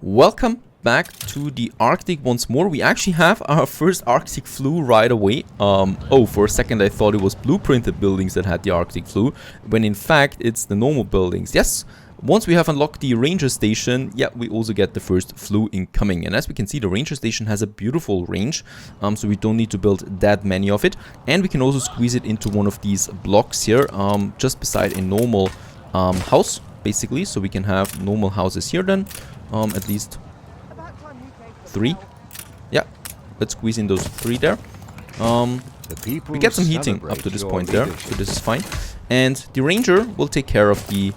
Welcome back to the Arctic once more. We actually have our first Arctic flu right away. Oh, for a second I thought it was blueprinted buildings that had the Arctic flu, when in fact it's the normal buildings. Yes, once we have unlocked the ranger station, yeah, we also get the first flu incoming. And as we can see, the ranger station has a beautiful range, so we don't need to build that many of it. And we can also squeeze it into one of these blocks here, just beside a normal house, basically. So we can have normal houses here then. At least 3. Yeah, let's squeeze in those 3 there. We get some heating up to this point there, so this is fine. And the ranger will take care of the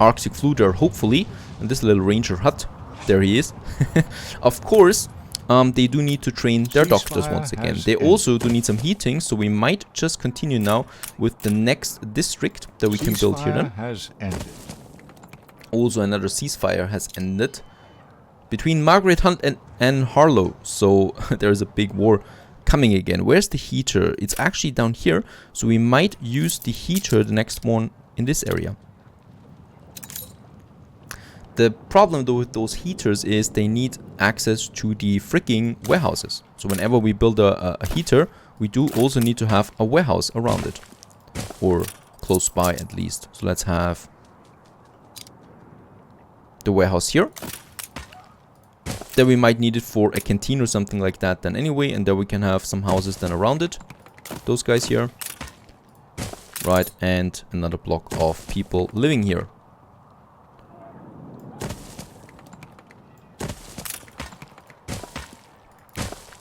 Arctic flu there, hopefully. And this little ranger hut, there he is. Of course, they do need to train their doctors once again. They also do need some heating, so we might just continue now with the next district that we can build here then. Also, another ceasefire has ended between Margaret Hunt and Harlow. So there's a big war coming again. Where's the heater? It's actually down here. So we might use the heater, the next one, in this area. The problem though with those heaters is they need access to the freaking warehouses. So whenever we build a heater, we do also need to have a warehouse around it. Or close by at least. So let's have the warehouse here. Then we might need it for a canteen or something like that then anyway, and then we can have some houses then around it. Those guys here. Right, and another block of people living here.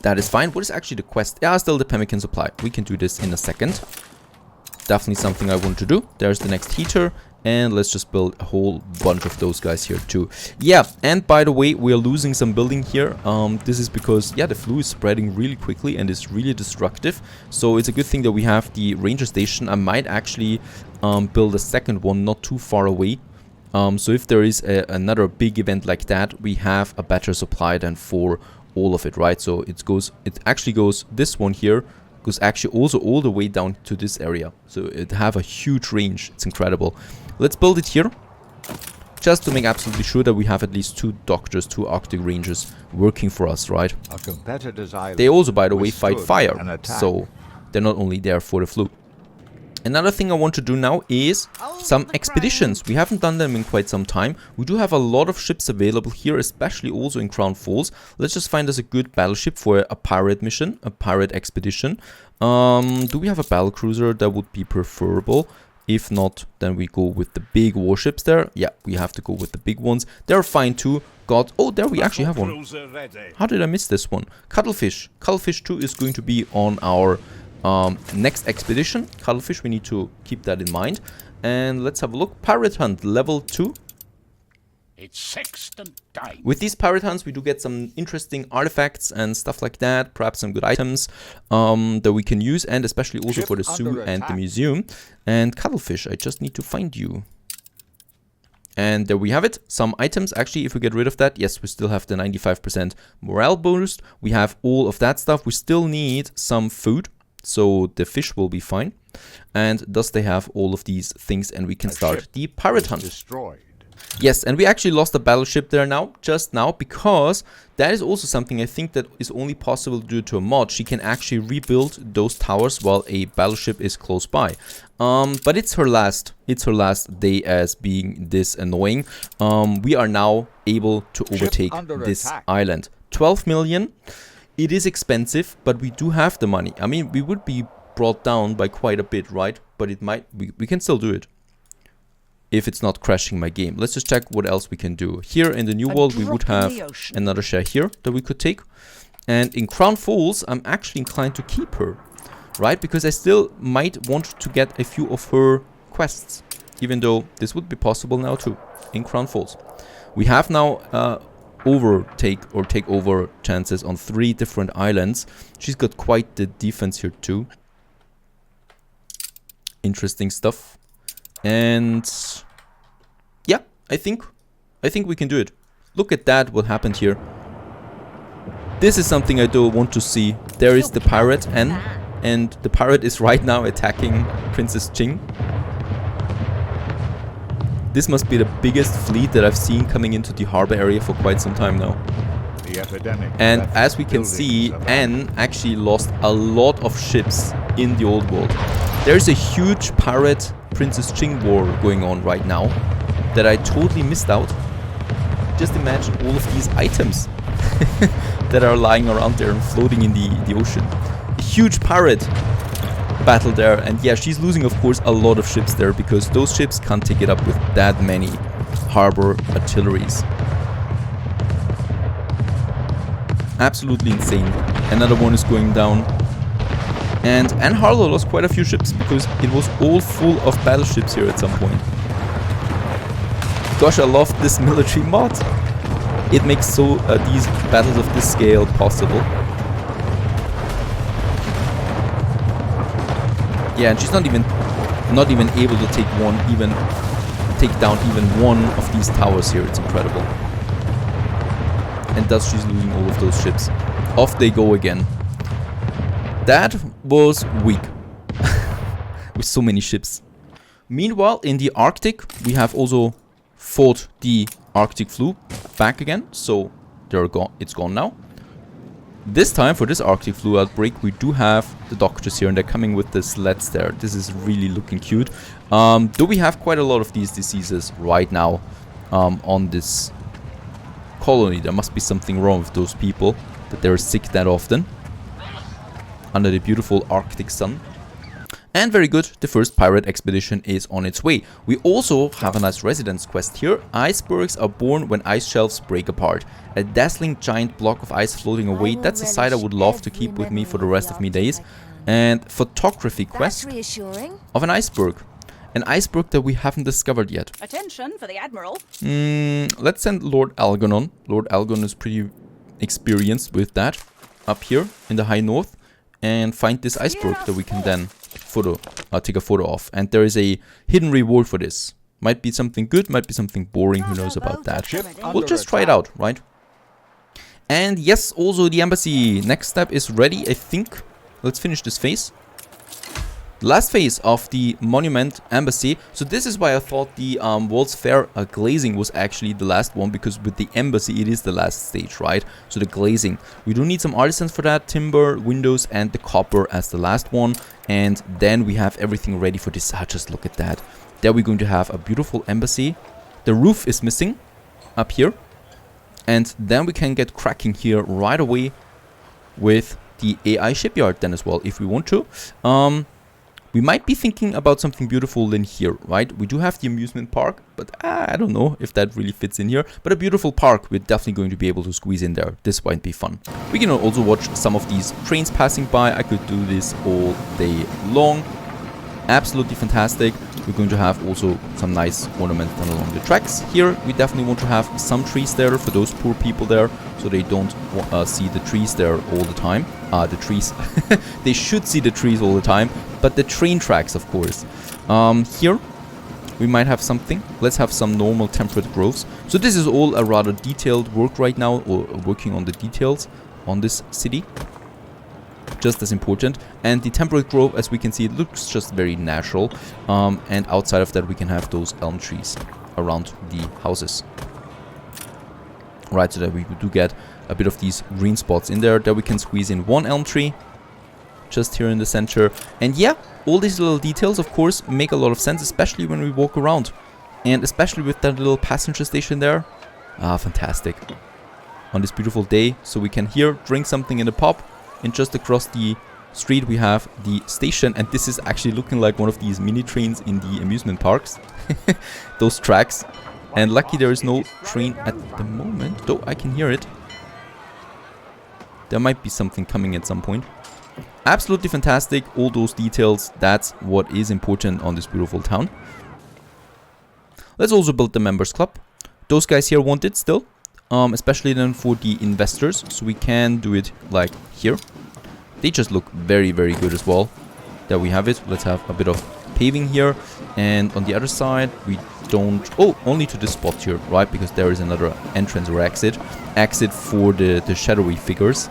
That is fine. What is actually the quest? Yeah, still the pemmican supply. We can do this in a second. Definitely something I want to do. There's the next heater. And let's just build a whole bunch of those guys here too. Yeah, and by the way, we are losing some building here. This is because, yeah, the flu is spreading really quickly and is really destructive. So it's a good thing that we have the ranger station. I might actually build a second one not too far away. So if there is another big event like that, we have a better supply than for all of it, right? So it actually goes, this one here goes actually also all the way down to this area. So it have a huge range. It's incredible. Let's build it here, just to make absolutely sure that we have at least 2 doctors, 2 Arctic Rangers working for us, right? They also, by the way, fight fire, so they're not only there for the flu. Another thing I want to do now is some expeditions. We haven't done them in quite some time. We do have a lot of ships available here, especially also in Crown Falls. Let's just find us a good battleship for a pirate mission, a pirate expedition. Do we have a battlecruiser? That would be preferable. If not, then we go with the big warships there. Yeah, we have to go with the big ones. They're fine too. God, oh, there we actually have one. How did I miss this one? Cuttlefish. Cuttlefish 2 is going to be on our next expedition. Cuttlefish, we need to keep that in mind. And let's have a look. Pirate Hunt, level 2. It's sextant time. With these pirate hunts, we do get some interesting artifacts and stuff like that. Perhaps some good items that we can use, and especially also for the zoo and the museum. And Cuttlefish, I just need to find you. And there we have it. Some items. Actually, if we get rid of that, yes, we still have the 95% morale boost. We have all of that stuff. We still need some food, so the fish will be fine. And thus they have all of these things, and we can start the pirate hunt. Destroyed. Yes, and we actually lost a battleship there now, just now, because that is also something I think that is only possible due to a mod. She can actually rebuild those towers while a battleship is close by. But it's her last day as being this annoying. We are now able to overtake this island. 12 million. It is expensive, but we do have the money. I mean, we would be brought down by quite a bit, right? But it might, we can still do it. If it's not crashing my game. Let's just check what else we can do. Here in the New World, we would have another share here that we could take. And in Crown Falls, I'm actually inclined to keep her, right? Because I still might want to get a few of her quests, even though this would be possible now too, in Crown Falls. We have now take over chances on 3 different islands. She's got quite the defense here too. Interesting stuff. And yeah, I think we can do it. Look at that, what happened here. This is something I do want to see. There is the pirate N, and the pirate is right now attacking Princess Ching. This must be the biggest fleet that I've seen coming into the harbor area for quite some time now. The epidemic And left as we can buildings see, abandoned. Anne actually lost a lot of ships in the old world. There's a huge pirate Princess Ching war going on right now that I totally missed out. Just imagine all of these items that are lying around there and floating in the ocean. A huge pirate battle there, and yeah, she's losing of course a lot of ships there because those ships can't take it up with that many harbor artilleries. Absolutely insane. Another one is going down. And Anne Harlow lost quite a few ships because it was all full of battleships here at some point. Gosh, I love this military mod. It makes these battles of this scale possible. Yeah, and she's not even able to take down even one of these towers here. It's incredible. And thus she's losing all of those ships. Off they go again. That was weak. With so many ships. Meanwhile, in the Arctic, we have also fought the Arctic flu back again. So it's gone now. This time, for this Arctic flu outbreak, we do have the doctors here, and they're coming with the sleds there. This is really looking cute. Though we have quite a lot of these diseases right now on this colony. There must be something wrong with those people, that they're sick that often under the beautiful Arctic sun. And very good, the first pirate expedition is on its way. We also have a nice residence quest here. Icebergs are born when ice shelves break apart. A dazzling giant block of ice floating away. That's a sight I would love to keep with me for the rest of my days. And photography quest of an iceberg. An iceberg that we haven't discovered yet. Attention for the Admiral. Let's send Lord Algernon. Lord Algernon is pretty experienced with that. Up here in the high north. And find this iceberg that we can then take a photo of. And there is a hidden reward for this. Might be something good, might be something boring, who knows about that. We'll just try it out, right? And yes, also the embassy. Next step is ready, I think. Let's finish this phase. Last phase of the Monument Embassy. So this is why I thought the World's Fair glazing was actually the last one, because with the embassy it is the last stage, right? So the glazing. We do need some artisans for that, timber, windows and the copper as the last one. And then we have everything ready for this. Just look at that. There we're going to have a beautiful embassy. The roof is missing up here. And then we can get cracking here right away with the AI shipyard then as well, if we want to. We might be thinking about something beautiful in here, right? We do have the amusement park, but I don't know if that really fits in here. But a beautiful park, we're definitely going to be able to squeeze in there. This might be fun. We can also watch some of these trains passing by. I could do this all day long. Absolutely fantastic. We're going to have also some nice ornaments done along the tracks. Here, we definitely want to have some trees there for those poor people there, so they don't see the trees there all the time. The trees. They should see the trees all the time, but the train tracks, of course. Here, we might have something. Let's have some normal temperate groves. So this is all a rather detailed work right now, or working on the details on this city. Just as important. And the temperate grove, as we can see, it looks just very natural. And outside of that we can have those elm trees around the houses. Right, so that we do get a bit of these green spots in there. That we can squeeze in one elm tree just here in the center. And yeah, all these little details of course make a lot of sense, especially when we walk around. And especially with that little passenger station there. Fantastic. On this beautiful day, so we can here drink something in the pub. And just across the street we have the station, and this is actually looking like one of these mini trains in the amusement parks. Those tracks. And lucky there is no train at the moment, though I can hear it. There might be something coming at some point. Absolutely fantastic, all those details, that's what is important on this beautiful town. Let's also build the members club. Those guys here want it still. Especially then for the investors, so we can do it like here. They just look very, very good as well. There we have it. Let's have a bit of paving here, and on the other side we don't... Oh, only to this spot here, right? Because there is another entrance or exit for the shadowy figures.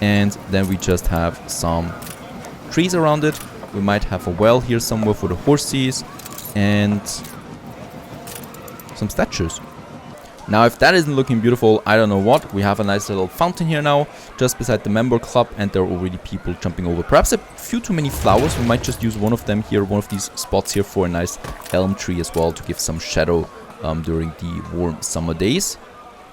And then we just have some trees around it. We might have a well here somewhere for the horses, and some statues. Now, if that isn't looking beautiful, I don't know what. We have a nice little fountain here now, just beside the member club, and there are already people jumping over. Perhaps a few too many flowers. We might just use one of them here, one of these spots here for a nice elm tree as well, to give some shadow during the warm summer days.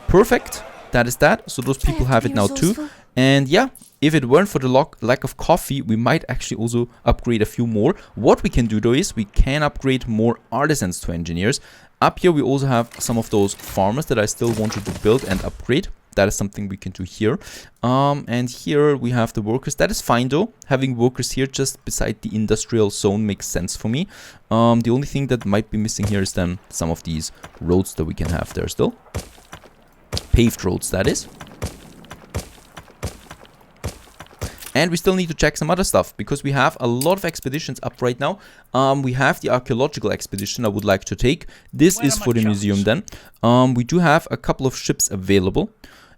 Perfect. That is that. So those people have it now too. And yeah, if it weren't for the lack of coffee, we might actually also upgrade a few more. What we can do though is we can upgrade more artisans to engineers. Up here we also have some of those farmers that I still wanted to build and upgrade. That is something we can do here. And here we have the workers. That is fine though. Having workers here just beside the industrial zone makes sense for me. The only thing that might be missing here is then some of these roads that we can have there still. Paved roads, that is. And we still need to check some other stuff, because we have a lot of expeditions up right now. We have the archaeological expedition I would like to take. This is for the museum then. We do have a couple of ships available.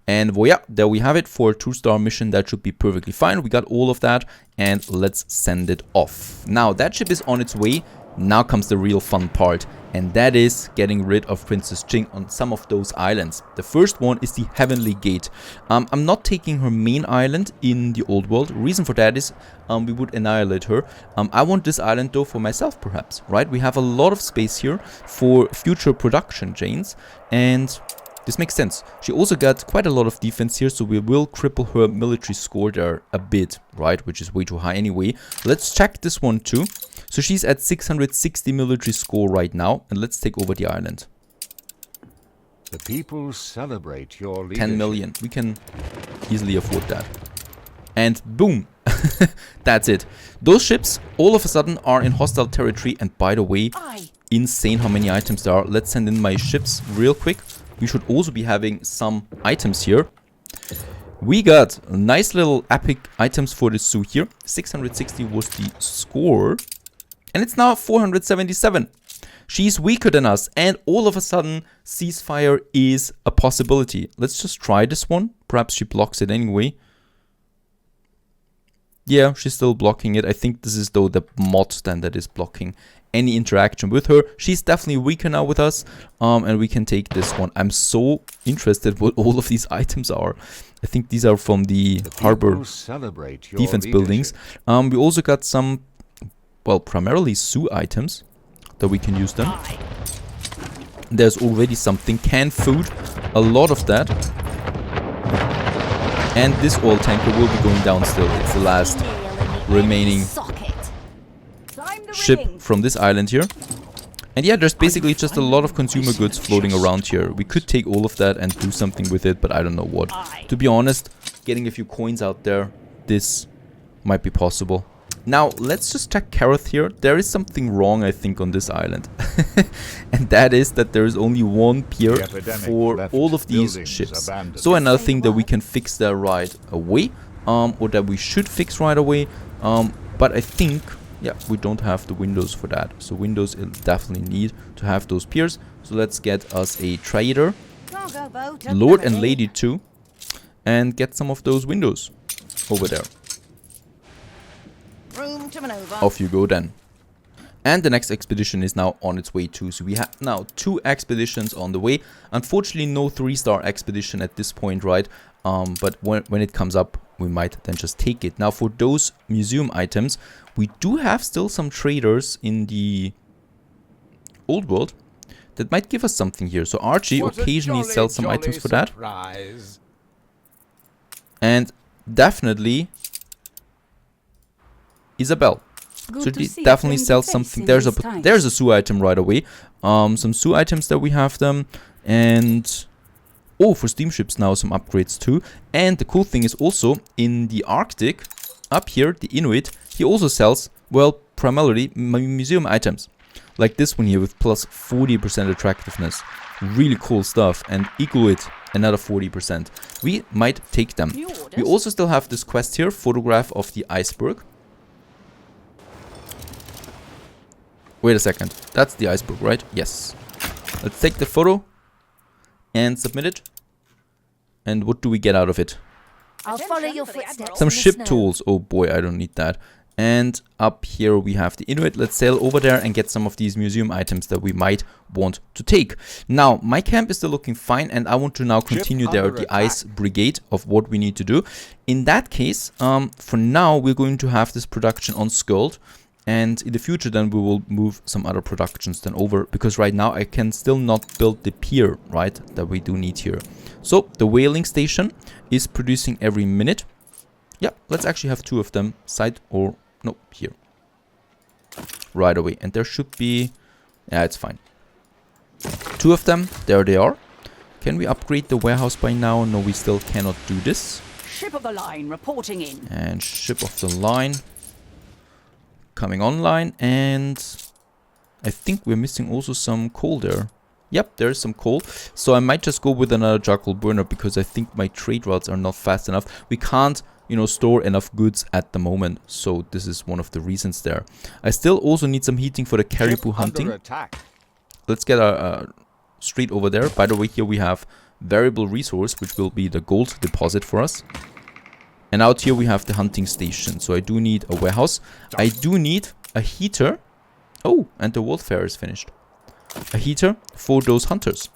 And well, yeah, there we have it for a 2-star mission. That should be perfectly fine. We got all of that, and let's send it off. Now, that ship is on its way. Now comes the real fun part, and that is getting rid of Princess Jing on some of those islands. The first one is the Heavenly Gate. I'm not taking her main island in the old world. Reason for that is we would annihilate her. I want this island though for myself perhaps, right? We have a lot of space here for future production chains, and this makes sense. She also got quite a lot of defense here, so we will cripple her military score there a bit, right? Which is way too high anyway. Let's check this one too. So she's at 660 military score right now, and let's take over the island. The people celebrate your leadership. 10 million. We can easily afford that. And boom. That's it. Those ships all of a sudden are in hostile territory, and by the way, insane how many items there are. Let's send in my ships real quick. We should also be having some items here. We got nice little epic items for the zoo here. 660 was the score. And it's now 477. She's weaker than us. And all of a sudden, ceasefire is a possibility. Let's just try this one. Perhaps she blocks it anyway. Yeah, she's still blocking it. I think this is though the mod stand that is blocking any interaction with her. She's definitely weaker now with us. And we can take this one. I'm so interested what all of these items are. I think these are from the harbor defense buildings. We also got some, well, primarily zoo items that we can use them. There's already something. Canned food. A lot of that. And this oil tanker will be going down still. It's the last remaining ship from this island here. And yeah, there's basically just a lot of consumer goods floating around here. We could take all of that and do something with it, but I don't know what. To be honest, getting a few coins out there, this might be possible. Now, let's just check Kareth here. There is something wrong, I think, on this island. And that is that there is only one pier for all of these ships. So another thing that we can fix there right away, or that we should fix right away. But I think, yeah, we don't have the windows for that. So windows definitely need to have those piers. So let's get us a trader, Lord and Lady too, and get some of those windows over there. Off you go then. And the next expedition is now on its way too. So we have now 2 expeditions on the way. Unfortunately, no 3-star expedition at this point, right? But when it comes up, we might then just take it. Now for those museum items, we do have still some traders in the old world that might give us something here. So Archie occasionally sells some items for that. And definitely Isabel. So they definitely sell something. There's a zoo item right away. Some zoo items that we have them. And oh, for steamships now some upgrades too. And the cool thing is also in the Arctic, up here, the Inuit, he also sells, well, primarily museum items. Like this one here with plus 40% attractiveness. Really cool stuff. And Inuit, another 40%. We might take them. We also still have this quest here, photograph of the iceberg. Wait a second. That's the iceberg, right? Yes. Let's take the photo and submit it. And what do we get out of it? I'll follow your footsteps. Some ship tools. Oh boy, I don't need that. And up here we have the Inuit. Let's sail over there and get some of these museum items that we might want to take. Now, my camp is still looking fine, and I want to now continue there the ice brigade of what we need to do. In that case, for now, we're going to have this production on Skuld. And in the future, then we will move some other productions then over. Because right now, I can still not build the pier, right, that we do need here. So, the whaling station is producing every minute. Yeah, let's actually have 2 of them, side or... no, here. Right away. And there should be... yeah, it's fine. 2 of them. There they are. Can we upgrade the warehouse by now? No, we still cannot do this. Ship of the line reporting in. And ship of the line coming online. And I think we're missing also some coal there. Yep, there's some coal. So I might just go with another charcoal burner because I think my trade routes are not fast enough. We can't, you know, store enough goods at the moment. So this is one of the reasons there. I still also need some heating for the caribou hunting. Let's get a street over there. By the way, here we have variable resource, which will be the gold deposit for us. And out here we have the hunting station. So I do need a warehouse. I do need a heater. Oh, and the world fair is finished. A heater for those hunters.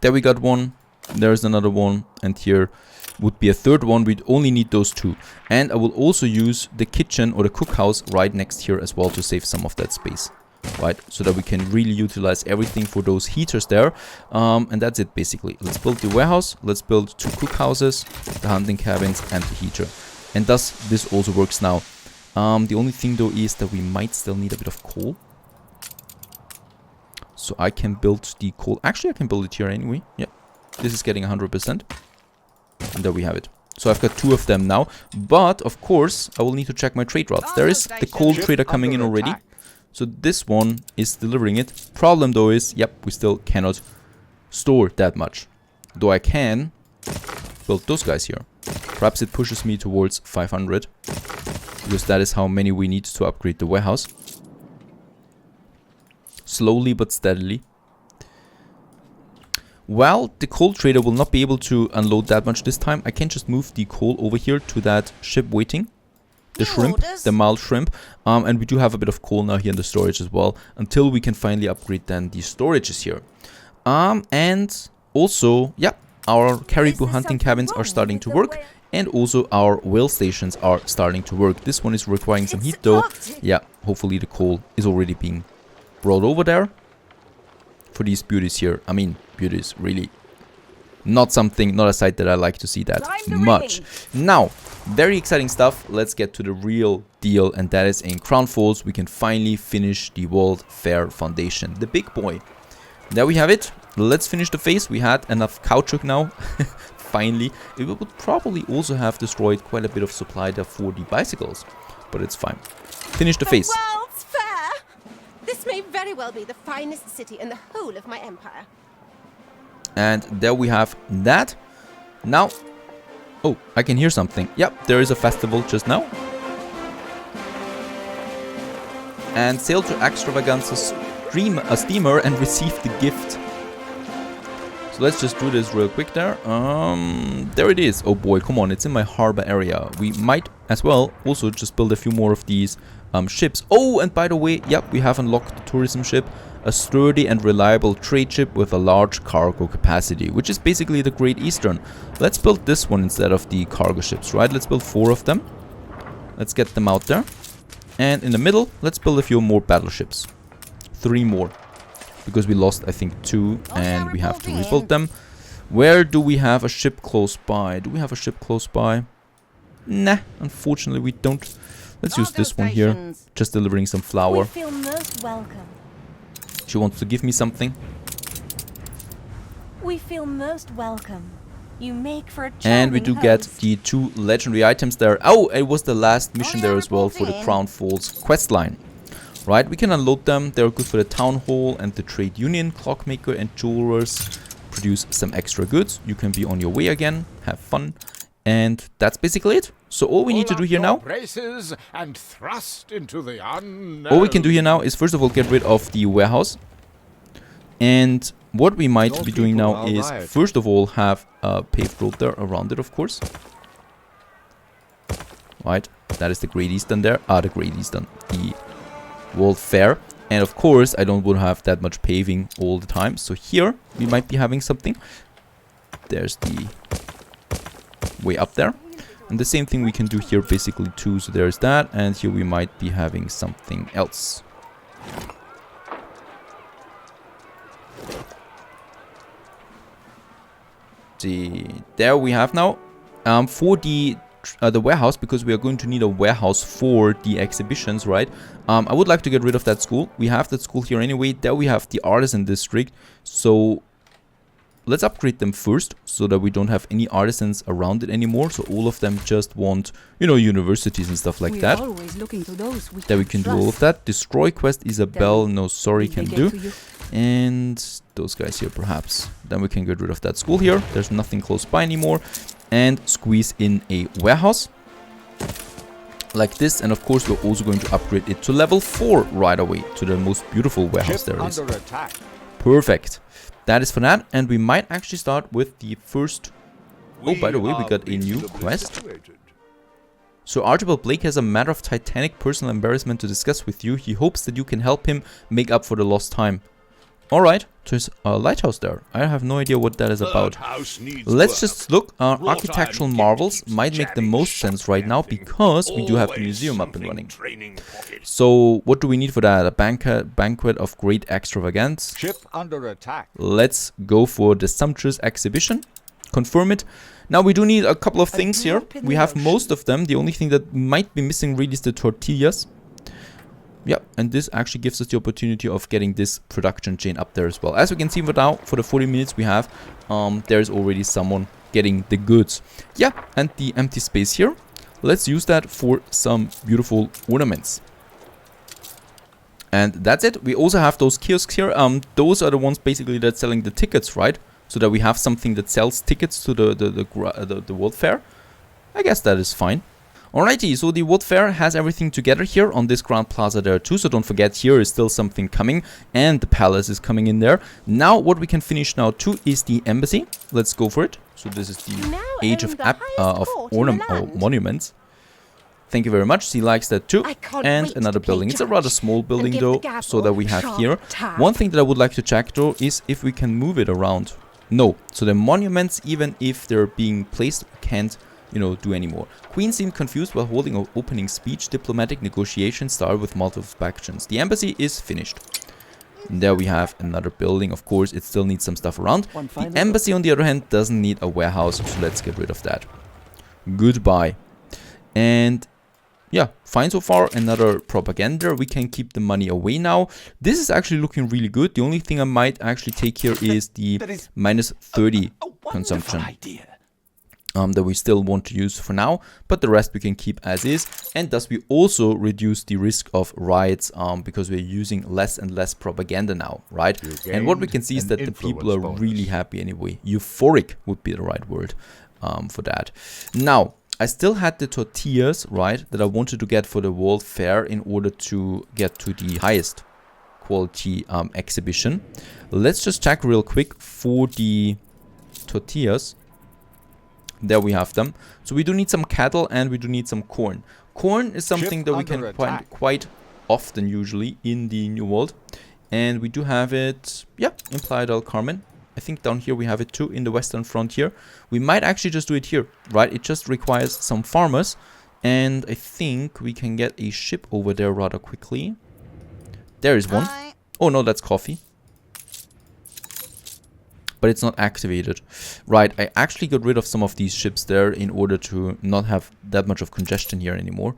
There we got one. There's another one. And here would be a third one. We'd only need those 2. And I will also use the kitchen or the cookhouse right next here as well to save some of that space. Right, so that we can really utilize everything for those heaters there. And that's it basically. Let's build the warehouse. Let's build 2 cookhouses, the hunting cabins and the heater. And thus this also works now. The only thing though is that we might still need a bit of coal. So I can build the coal. Actually, I can build it here anyway. Yeah, this is getting 100%. And there we have it. So I've got 2 of them now. But of course, I will need to check my trade routes. There is the coal trader coming in already. So this one is delivering it. Problem though is, yep, we still cannot store that much. Though I can build those guys here. Perhaps it pushes me towards 500. Because that is how many we need to upgrade the warehouse. Slowly but steadily. Well, the coal trader will not be able to unload that much this time. I can just move the coal over here to that ship waiting. The shrimp, the mild shrimp. And we do have a bit of coal now here in the storage as well. Until we can finally upgrade then the storages here. And also, yeah, our caribou hunting cabins are starting to work. And also our whale stations are starting to work. This one is requiring some heat though. Yeah, hopefully the coal is already being brought over there. For these beauties here. I mean, beauties, really. Not a sight that I like to see that much. Now, very exciting stuff. Let's get to the real deal. And that is in Crown Falls. We can finally finish the World Fair Foundation. The big boy. There we have it. Let's finish the phase. We had enough caoutchouc now. Finally, it would probably also have destroyed quite a bit of supply there for the bicycles, but it's fine. Finish the phase. World's Fair! This may very well be the finest city in the whole of my empire. And there we have that. Now, oh, I can hear something. Yep, there is a festival just now. And sail to Extravaganza's steamer and receive the gift. Let's just do this real quick there. There it is. Oh boy, come on, it's in my harbor area. We might as well also just build a few more of these ships. Oh, and by the way, yep, we have unlocked the tourism ship. A sturdy and reliable trade ship with a large cargo capacity, which is basically the Great Eastern. Let's build this one instead of the cargo ships, right? Let's build 4 of them. Let's get them out there. And in the middle, let's build a few more battleships. 3 more. Because we lost, I think, 2 and we have to rebuild them. Where do we have a ship close by? Do we have a ship close by? Nah, unfortunately we don't. Let's use this one here. Just delivering some flour. We feel most welcome. She wants to give me something. We feel most welcome. You make for a and we do get the 2 legendary items there. Oh, it was the last mission there as well for the Crown Falls quest line. Right, we can unload them. They're good for the Townhall and the Trade Union, Clockmaker and Jewelers. Produce some extra goods. You can be on your way again. Have fun. And that's basically it. So all we need to do here now... and thrust into the unknown. All we can do here now is first of all get rid of the warehouse. And what we might be doing now is first of all have a paved road there around it, of course. right? That is the Great Eastern there. The Great Eastern, the World Fair. And of course, I don't want to have that much paving all the time. So here, we might be having something. There's the way up there. And the same thing we can do here basically too. So there's that. And here we might be having something else. There we have now. For the warehouse, because we are going to need a warehouse for the exhibitions, right? I would like to get rid of that school. We have that school here anyway. There we have the Artisan District. So let's upgrade them first, so that we don't have any artisans around it anymore. So all of them just want, you know, universities and stuff like that. There we can do all of that. Destroy quest Isabel. No, sorry, can do. And those guys here perhaps. Then we can get rid of that school here. There's nothing close by anymore. And squeeze in a warehouse like this. And of course we're also going to upgrade it to level 4 right away, to the most beautiful warehouse there is. Perfect. That is for that. And we might actually start with the first... Oh, by the way, we got a new quest. So Archibald Blake has a matter of titanic personal embarrassment to discuss with you. He hopes that you can help him make up for the lost time. Alright, there's a lighthouse there. I have no idea what that is about. Let's just look. Architectural marvels might make the most sense right now, because we do have the museum up and running. So what do we need for that? A banquet of great extravagance. Ship under attack. Let's go for the sumptuous exhibition. Confirm it. Now we do need a couple of things here. We have most of them. The only thing that might be missing really is the tortillas. Yeah, and this actually gives us the opportunity of getting this production chain up there as well. As we can see for now, for the 40 minutes we have, there's already someone getting the goods. Yeah, and the empty space here, let's use that for some beautiful ornaments. And that's it. We also have those kiosks here. Those are the ones basically that's selling the tickets, right? So that we have something that sells tickets to the World Fair. I guess that is fine. Alrighty, so the World Fair has everything together here on this Grand Plaza there too, so don't forget, here is still something coming, and the palace is coming in there. Now what we can finish now too is the embassy. Let's go for it. So this is the age of monuments. Thank you very much, she likes that too. And another building. It's a rather small building though, so that we have here. One thing that I would like to check though is if we can move it around. No, so the monuments, even if they're being placed, can't, you know, do anymore. Queen seemed confused while holding an opening speech. Diplomatic negotiations started with multiple factions. The embassy is finished. And there we have another building. Of course, it still needs some stuff around. The embassy, on the other hand, doesn't need a warehouse, so let's get rid of that. Goodbye. And yeah, fine so far. Another propaganda. We can keep the money away now. This is actually looking really good. The only thing I might actually take here is the minus 30 consumption. That we still want to use for now, but the rest we can keep as is, and thus we also reduce the risk of riots because we're using less and less propaganda now, right? And what we can see is that the people are really happy anyway. Euphoric would be the right word for that. Now, I still had the tortillas, right, that I wanted to get for the World Fair in order to get to the highest quality exhibition. Let's just check real quick for the tortillas. There we have them. So we do need some cattle and we do need some corn. Corn is something that we can find quite often usually in the New World. And we do have it, yeah, in Playa del Carmen. I think down here we have it too, in the Western Frontier. We might actually just do it here, right? It just requires some farmers. And I think we can get a ship over there rather quickly. There is one. Oh no, that's coffee. But it's not activated. Right, I actually got rid of some of these ships there in order to not have that much of congestion here anymore.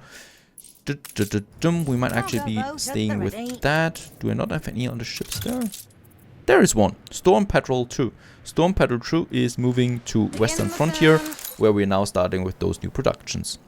We might actually be staying with that. Do I not have any other ships there? There is one. Storm Patrol 2. Storm Patrol 2 is moving to Western Frontier, where we're now starting with those new productions.